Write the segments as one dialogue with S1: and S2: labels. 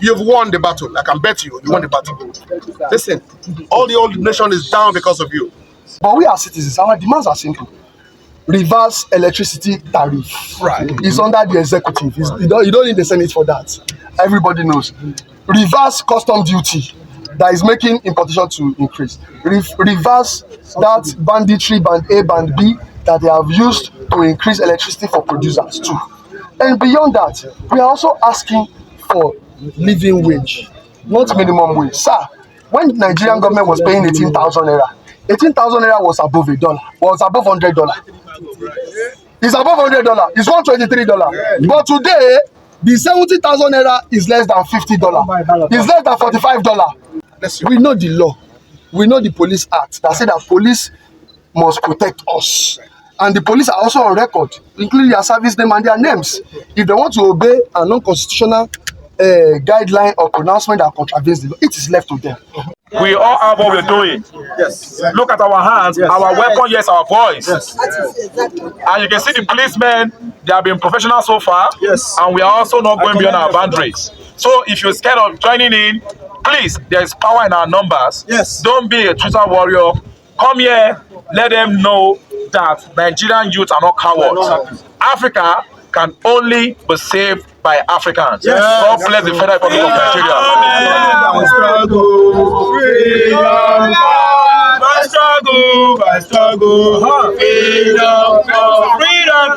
S1: You've won the battle. I can bet you won the battle. Listen, all the old nation is down because of you.
S2: But we are citizens. Our demands are simple. Reverse electricity tariff.
S1: Right.
S2: It's under the executive. You don't need the Senate for that. Everybody knows. Reverse custom duty that is making importation to increase. Reverse that banditry, band A, band B, that they have used to increase electricity for producers too. And beyond that, we are also asking for living wage, not minimum wage. Sir, when the Nigerian government was paying 18,000 naira, 18,000 naira was above $100. It's above $100. It's $123. But today, the 70,000 naira is less than $50. It's less than $45. We know the law. We know the police act that say that police must protect us. And the police are also on record, including their service name and their names. If they want to obey a non-constitutional guideline or pronouncement that contravenes the law, it is left to them.
S3: We all have what we're doing.
S1: Yes.
S3: Look at our hands,
S1: Yes.
S3: our weapon, yes, our voice.
S1: Yes.
S3: And you can see the policemen, they have been professional so far.
S1: Yes.
S3: And we are also not going beyond our boundaries. So if you're scared of joining in, please, there is power in our numbers.
S1: Yes.
S3: Don't be a Twitter warrior. Come here, let them know that Nigerian youth are not cowards. Africa can only be saved by Africans.
S1: Yes.
S3: God bless the Federal Republic of Nigeria.
S4: By struggle, freedom come, freedom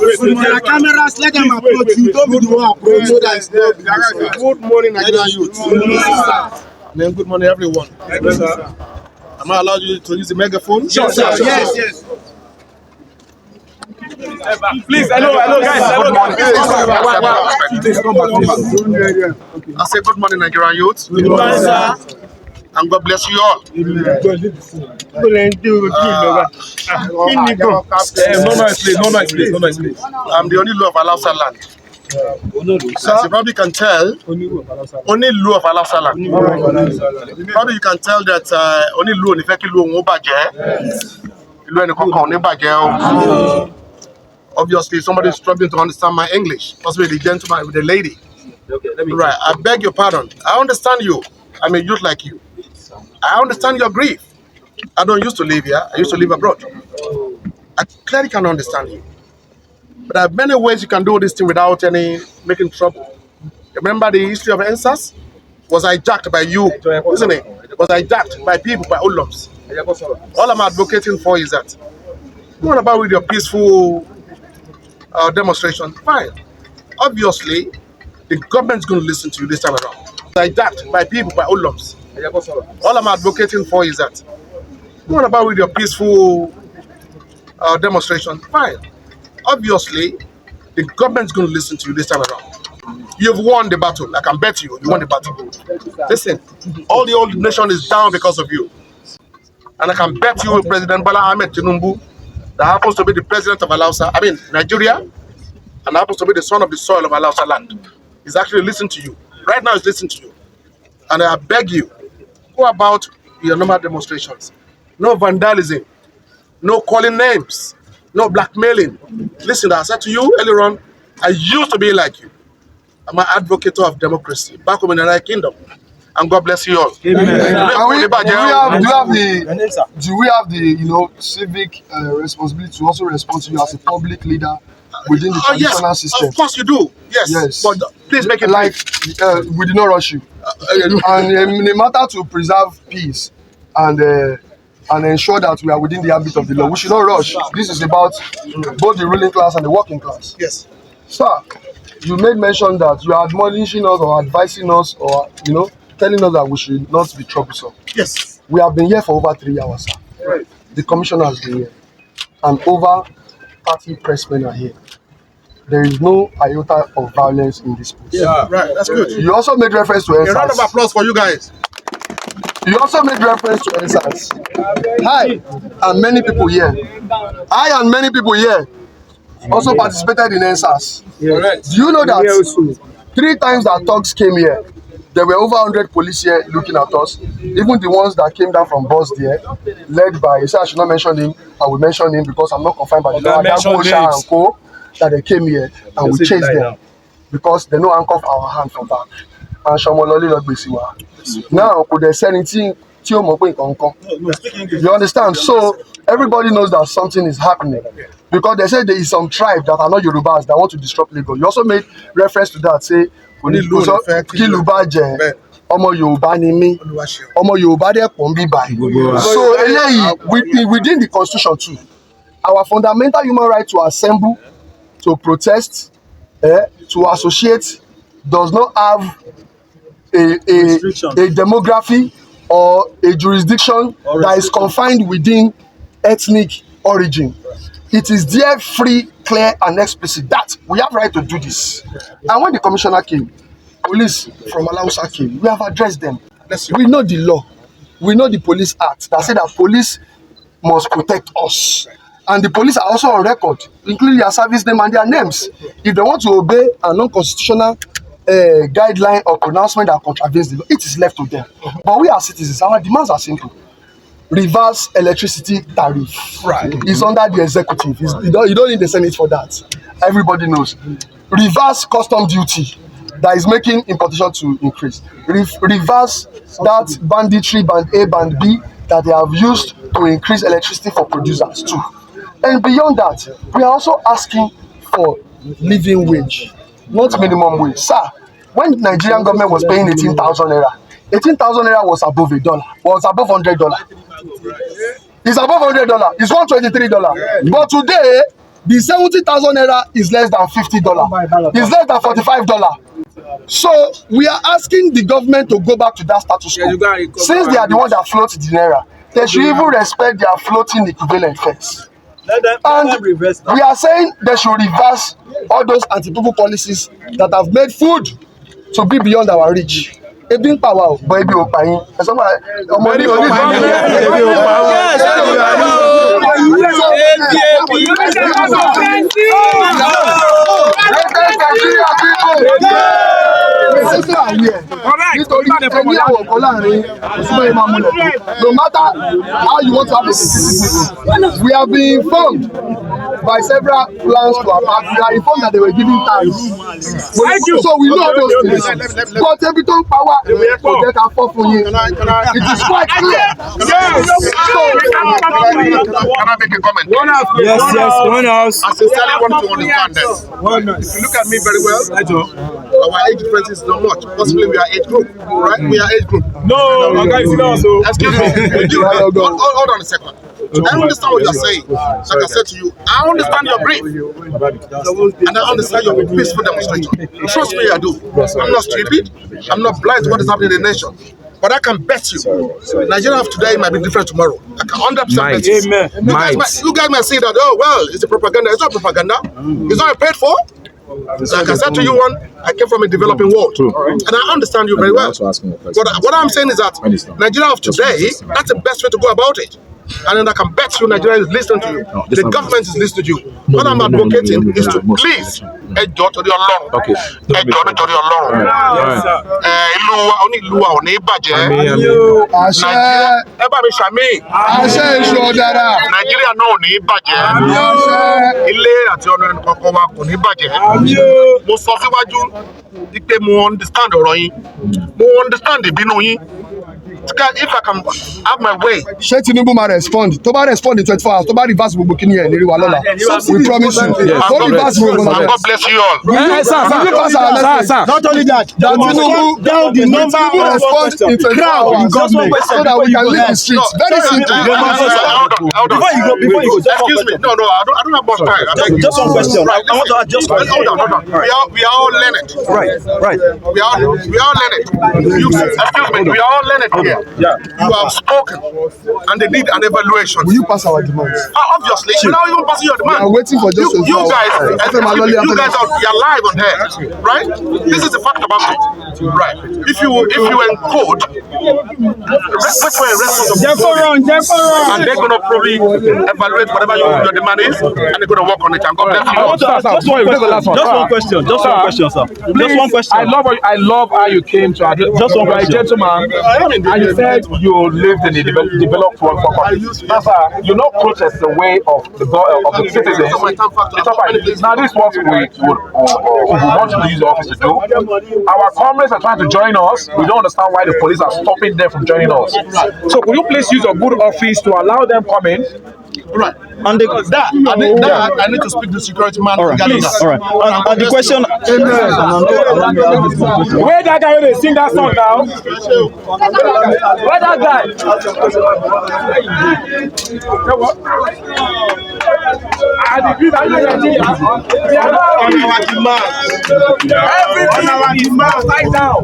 S5: Wait. Cameras, let them approach you. Don't be the one approach so that it's not.
S1: Good morning, Nigerian youth. Then good morning, everyone. Am I allowed you to use the megaphone?
S4: Yes, sir. Yes. Please, hello, guys.
S1: I say good morning, Nigerian youth.
S4: Good morning, sir.
S1: And God bless you all.
S3: No noise, please.
S1: I'm the only law of Alausa land. As you probably can tell, only law of Alausa land. Probably you can tell that only law in fact law obviously somebody is struggling to understand my English, possibly the gentleman with the lady. Right, I beg your pardon. I understand you. I'm a youth like you. I understand your grief. I don't used to live here. I used to live abroad. I clearly can understand you. But there are many ways you can do this thing without any making trouble. Remember the history of NSAS? Was hijacked by you, isn't it? It was hijacked by people, by Olums. All I'm advocating for is that, what about with your peaceful demonstration? Fine. Obviously, the government's going to listen to you this time around. Hijacked by people, by Olums. All I'm advocating for is that, what about with your peaceful demonstration? Fine. Obviously, the government's going to listen to you this time around. You've won the battle. I can bet you won the battle. Listen, all the old nation is down because of you. And I can bet you President Bola Ahmed Tinubu, that happens to be the president of Nigeria, and happens to be the son of the soil of Alausa land, is actually listening to you. Right now, he's listening to you. And I beg you, go about your normal demonstrations. No vandalism, no calling names, no blackmailing. Listen, I said to you earlier on, I used to be like you. I'm an advocate of democracy back home in the United Kingdom. And God bless you all.
S2: Do we have the civic responsibility to also respond to you as a public leader within the traditional system?
S1: Of course you do. Yes. But please make it
S2: like we did not rush you. And in a matter to preserve peace and ensure that we are within the ambit of the law, we should not rush. This is about both the ruling class and the working class.
S1: Yes.
S2: Sir, you made mention that you are admonishing us or advising us or telling us that we should not be troublesome.
S1: Yes.
S2: We have been here for over 3 hours, sir.
S1: Right.
S2: The commissioner has been here. And over 30 pressmen are here. There is no iota of violence in this place.
S1: Yeah, right. That's good.
S2: You also made reference to NSAS.
S1: A round of applause for you guys.
S2: You also made reference to NSAS. I and many people here also participated in NSAS.
S1: Correct.
S2: Do you know that 3 times that thugs came here, There were over 100 police here looking at us. Even the ones that came down from bus there, led by, you say I should not mention him, I will mention him because I'm not confined by the law. And co, that they came here and we chased them because they no handcuff our hand for back. And Shomololi Lord Besiwa. Now, could they say anything? You understand? So everybody knows that something is happening because they say there is some tribe that are not Yorubas that want to disrupt Lagos. You also made reference to that, say Kilubaje, Omo Yoruba ni mi, Omo Yoruba de Pombi bai. So within the constitution too, our fundamental human right to assemble, to protest, to associate does not have a demography or a jurisdiction that is confined within ethnic origin. It is there free, clear, and explicit that we have right to do this. And when the commissioner came, police from Alausa came, we have addressed them. We know the law. We know the police act that said that police must protect us. And the police are also on record, including their service name and their names. If they want to obey a non-constitutional guideline or pronouncement that contravenes the law, it is left to them. But we as citizens, our demands are simple. Reverse electricity tariff is under the executive. You don't need the Senate for that. Everybody knows. Reverse custom duty that is making importation to increase. Reverse that banditry, band A, band B, that they have used to increase electricity for producers too. And beyond that, we are also asking for living wage, not minimum wage. Sir, when the Nigerian government was paying 18,000 naira, 18,000 naira was above was above $100. It's above $100. It's $123. But today, the 70,000 naira is less than $50. It's less than $45. So we are asking the government to go back to that status quo. Since they are the ones that float the naira, they should even respect their floating equivalent first. And we are saying they should reverse all those anti-people policies that have made food to be beyond our reach. Ebi power, but ebi opayin. No matter how you want to have this, we have been informed by several plans to attack. We are informed that they were giving time. So we know those things. But every time power to get our for you, it is quite clear.
S1: Can I make a comment?
S4: Yes, one house.
S1: I sincerely want to understand this. If you look at me very well, our age difference is not much. Possibly we are age group, right? We are age group.
S4: No, guys,
S1: excuse me. Hold on a second. I understand what you're saying. Like I said to you, I understand your brief. And I understand your peaceful demonstration. Trust me, I do. I'm not stupid. I'm not blind to what is happening in the nation. But I can bet you, Nigeria of today might be different tomorrow. I can 100% bet you. You guys might say that, oh, well, it's a propaganda. It's not propaganda. It's not paid for. Like I said to you, I came from a developing world. And I understand you very well. But what I'm saying is that Nigeria of today, that's the best way to go about it. And then I can bet you Nigeria is listening to you. The government is listening to you. What I'm advocating is to please ẹjọ́ torí Ọlọ́run. Ẹjọ́ nítorí Ọlọ́run. Ìlú wa onílùú wa ò ní bàjẹ́. Ẹ bá mi ṣàmì.
S2: Èṣù ọ̀dàrà.
S1: Nàìjíríà náà ò ní bàjẹ́. Ilé àti ọ̀nà ẹnìkọ̀ọ̀kan wa kò ní bàjẹ́. Mo sọ síwájú pé mo understand ọ̀rọ̀ yín. Mo understand ìbínú yín. If I can have my way.
S2: Ṣé Tinubu máa respond? Tó bá respond in 24 hours, tó bá reverse gbogbo kíní ẹ̀ lérí wa lọ́la. We promise you. Tó reverse gbogbo lọ́la.
S1: God bless you all.
S2: Sir. Not only that, Tinubu respond in 24 hours so that we can leave the streets. Very simple.
S4: Before you go.
S1: Excuse me. No, I don't have much time.
S4: Just one question. I want to add just one question.
S1: Hold on. We are all learned.
S4: Right.
S1: We are learned. Excuse me. We are all learned here. here.
S3: Yeah.
S1: You have spoken, and they need an evaluation.
S2: Will you pass our demands?
S1: Obviously, without even passing your demand.
S2: We are waiting for just
S1: you guys are live on here, right? This is the fact about it, right? If you encode, and they're gonna probably evaluate whatever your demand is, and they're gonna work on it. And God bless you.
S4: Just one question, sir. Just one question.
S3: I love how you came to address.
S4: Just one question.
S3: Gentleman, and you said you lived in a developed world for country. You not protest the way of the citizens. Now this is what we want to use the office to do. Our comrades are trying to join us. We don't understand why the police are stopping them from joining us. So could you please use a good office to allow them come in?
S1: Right.
S2: And
S1: I need to speak to the security man.
S2: all right, please. All right. And the question.
S3: Where that guy when they sing that song now? Where that guy? Everything is right now.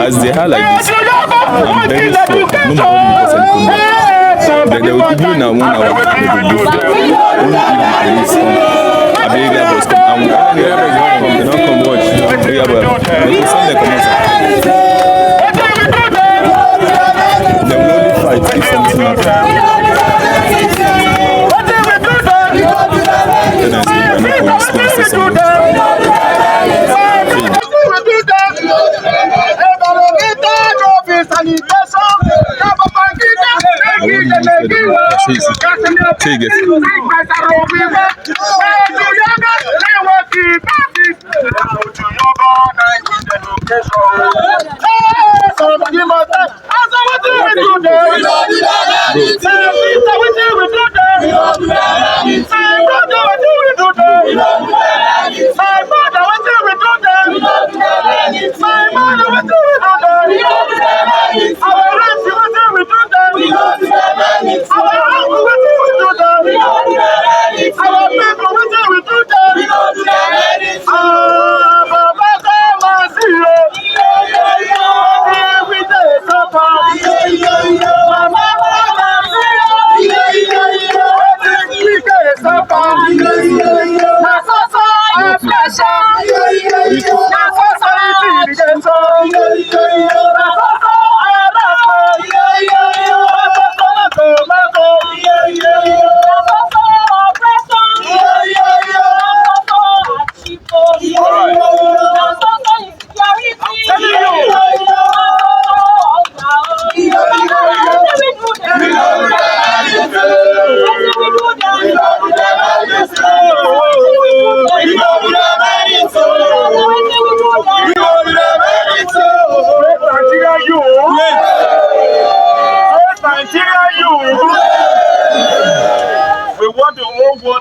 S6: As they are like this, I'm very sure nobody will then they will give you now 1 hour. They will give the police Abega boys come. I'm going to come watch. They will send the commander. They will only fight if something happens.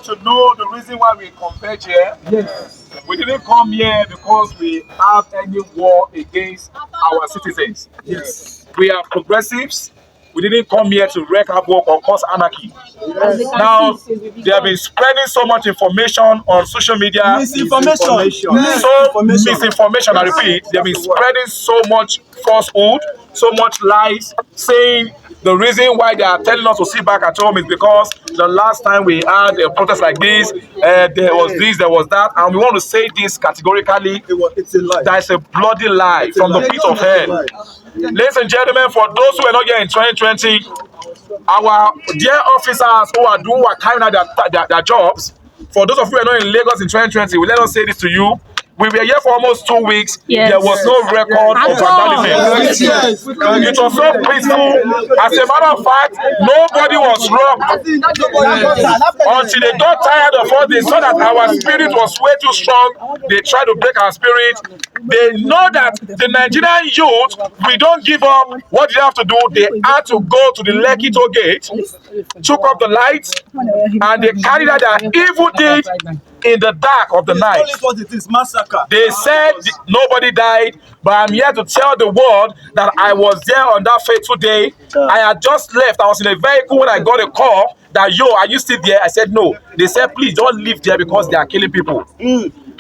S3: To know the reason why we converge here. Yes. We didn't come here because we have any war against our citizens. Yes. We are progressives. We didn't come here to wreak havoc or cause anarchy. Yes. Now, they have been spreading so much information on social media. Misinformation, I repeat. They have been spreading so much falsehood, so much lies, saying the reason why they are telling us to sit back at home is because the last time we had a protest like this, there was this, there was that, and we want to say this categorically. It's a lie. That is a bloody lie from the pit of hell. Ladies and gentlemen, for those who are not here in 2020, our dear officers who are carrying out their jobs, for those of you who are not in Lagos in 2020, we let us say this to you. We were here for almost 2 weeks.
S7: Yes.
S3: There was no record of vandalism. It was so peaceful. As a matter of fact, nobody was robbed. Until they got tired of us, they saw that our spirit was way too strong. They tried to break our spirit. They know that the Nigerian youth, we don't give up. What did they have to do? They had to go to the Lekki toll gate, took off the lights, and they carried out their evil deed in the dark of the night. They said nobody died, but I'm here to tell the world that I was there on that fateful day. I had just left. I was in a vehicle when I got a call that, yo, are you still there? I said no. They said, please don't leave there because they are killing people.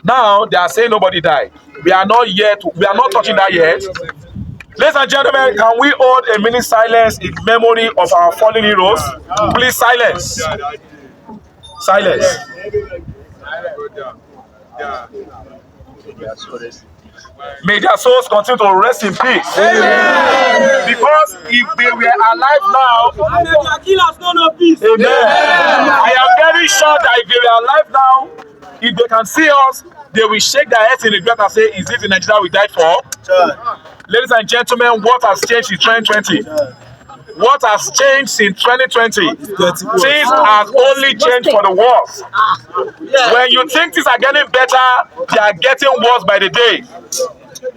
S3: Now they are saying nobody died. We are not touching that yet. Ladies and gentlemen, can we hold a minute silence in memory of our fallen heroes? Please, silence. Silence. May their souls continue to rest in peace. Amen. Because if they were alive now, amen. I am very sure that if they were alive now, if they can see us, they will shake their heads in regret and say, is this the Nigeria we died for? Ladies and gentlemen, what has changed in 2020? What has changed in 2020? Things have only changed for the worse. When you think things are getting better, they are getting worse by the day.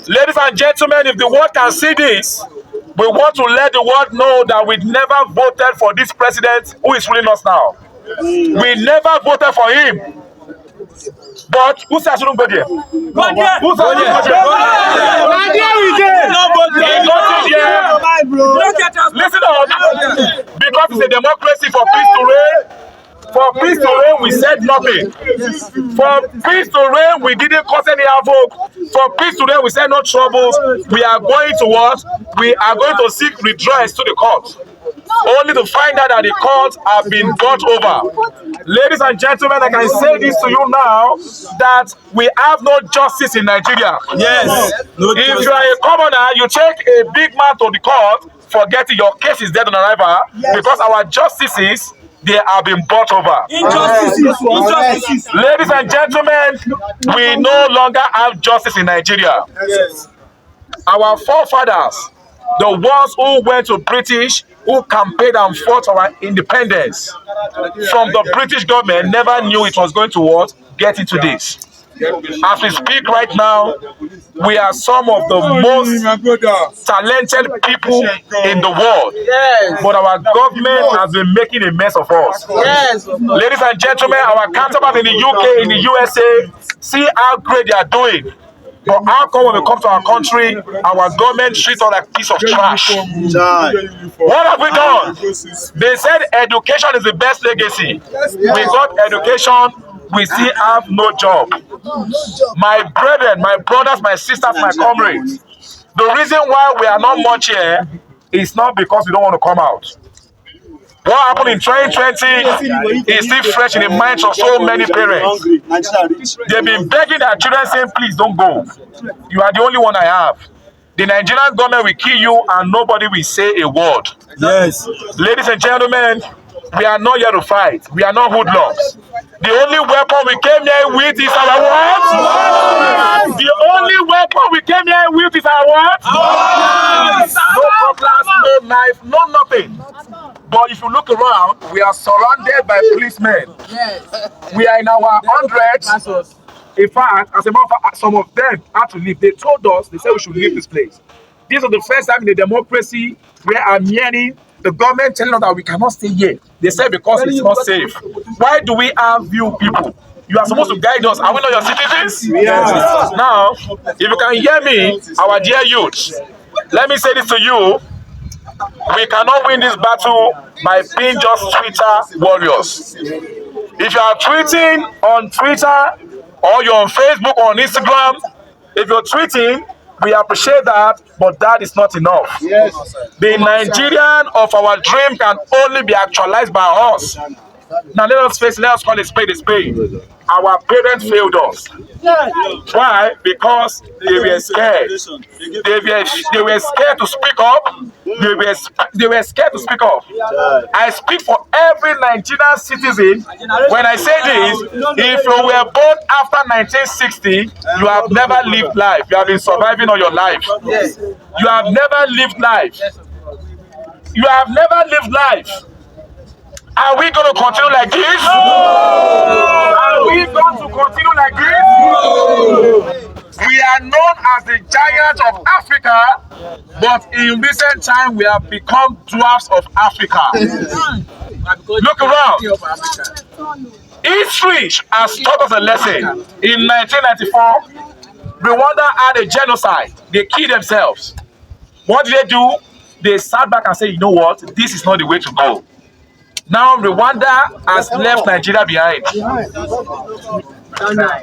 S3: Ladies and gentlemen, if the world can see this, we want to let the world know that we never voted for this president who is ruling us now. We never voted for him. But who says I shouldn't go there? Who says I shouldn't go there? Listen up. Because it's a democracy for peace to reign. For peace to reign, we said nothing. For peace to reign, we didn't cause any havoc. For peace to reign, we said no troubles. We are going to what? We are going to seek redress to the court. Only to find out that the courts have been brought over. Ladies and gentlemen, I can say this to you now, that we have no justice in Nigeria. Yes. If you are a commoner, you take a big man to the court, forgetting your case is dead on arrival, because our justices, they have been brought over. Injustices. Ladies and gentlemen, we no longer have justice in Nigeria. Yes. Our forefathers, the ones who went to British, who campaigned and fought our independence from the British government, never knew it was going to what? Get into this. As we speak right now, we are some of the most talented people in the world. Yes. But our government has been making a mess of us. Yes. Ladies and gentlemen, our counterparts in the UK, in the USA, see how great they are doing. But how come when we come to our country, our government treats us like a piece of trash? What have we done? They said education is the best legacy. We got education, we still have no job. My brethren, my brothers, my sisters, my comrades, the reason why we are not much here is not because we don't want to come out. What happened in 2020 is still fresh in the minds of so many parents. They've been begging their children, saying, please don't go. You are the only one I have. The Nigerian government will kill you and nobody will say a word. Yes. Ladies and gentlemen, we are not here to fight. We are not hoodlums. The only weapon we came here with is our what? The only weapon we came here with is our what? No cutlass, no knife, no nothing. But if you look around, we are surrounded by policemen. Yes. We are in our hundreds. In fact, as a matter of fact, some of them had to leave. They told us, they said we should leave this place. This is the first time in a democracy where I'm hearing the government telling us that we cannot stay here. They said because it's not safe. Why do we have you people? You are supposed to guide us. Are we not your citizens? Yes. Now, if you can hear me, our dear youth, let me say this to you. We cannot win this battle by being just Twitter warriors. If you are tweeting on Twitter or you're on Facebook or on Instagram, if you're tweeting, we appreciate that, but that is not enough. Yes. The Nigerian of our dream can only be actualized by us. Now let us face, let us call a spade a spade. Our parents failed us. Why? Because they were scared. They were scared to speak up. They were scared to speak up. I speak for every Nigerian citizen when I say this. If you were born after 1960, you have never lived life. You have been surviving on your life. You have never lived life. You have never lived life. Are we going to continue like this? Are we going to continue like this? We are known as the giants of Africa, but in recent time we have become dwarfs of Africa. Look around. History has taught us a lesson. In 1994, Rwanda had a genocide. They killed themselves. What did they do? They sat back and said, you know what? This is not the way to go. Now Rwanda has left Nigeria behind.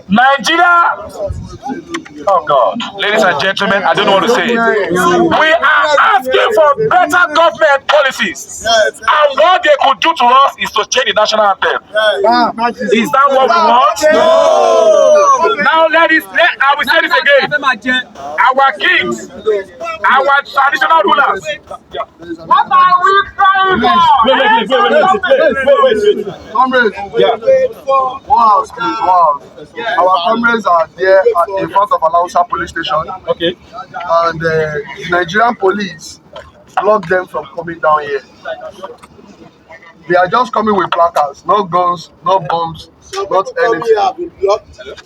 S3: Nigeria, oh God, ladies and gentlemen, I don't know what to say. We are asking for better government policies, and what they could do to us is to change the national anthem. Is that what we want? No. Now I will say this again. Our kings, our traditional rulers. What are we crying for?
S2: Comrades, wow, please, wow. Our comrades are there in front of Alausa police station.
S4: Okay.
S2: And the Nigerian police blocked them from coming down here. They are just coming with placards, no guns, no bombs, not anything.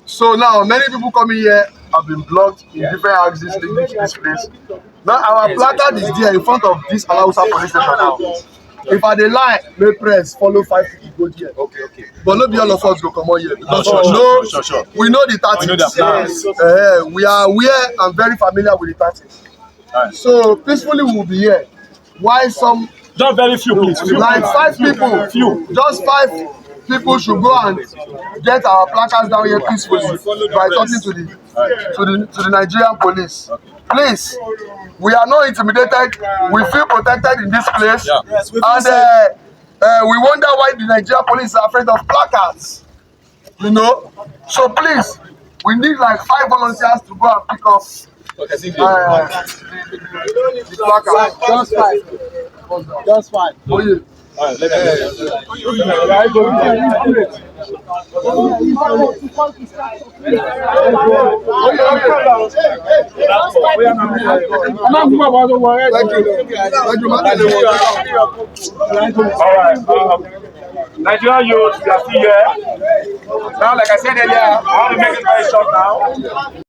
S2: So now many people coming here have been blocked in different axes leading to this place. Now our placard is there in front of this Alausa police station now. If I dey lie, may press follow 5 people go here. Okay. But not be all of us go come on here because sure. We know the tactics. We know the plans. We are aware and very familiar with the tactics. Right. So peacefully we will be here. Why some?
S4: Just very few, please.
S2: Like 5 people. Few. Just 5 people should go and get our placards down here peacefully by talking to the Nigerian police. Please, we are not intimidated. We feel protected in this place, and we wonder why the Nigerian police are afraid of placards. You know, so please, we need like 5 volunteers to go and pick up the placard. Just 5. Oh, yeah. Let me
S3: Nigerian youth, we are still here. Now, like I said earlier, I want to make it very short now.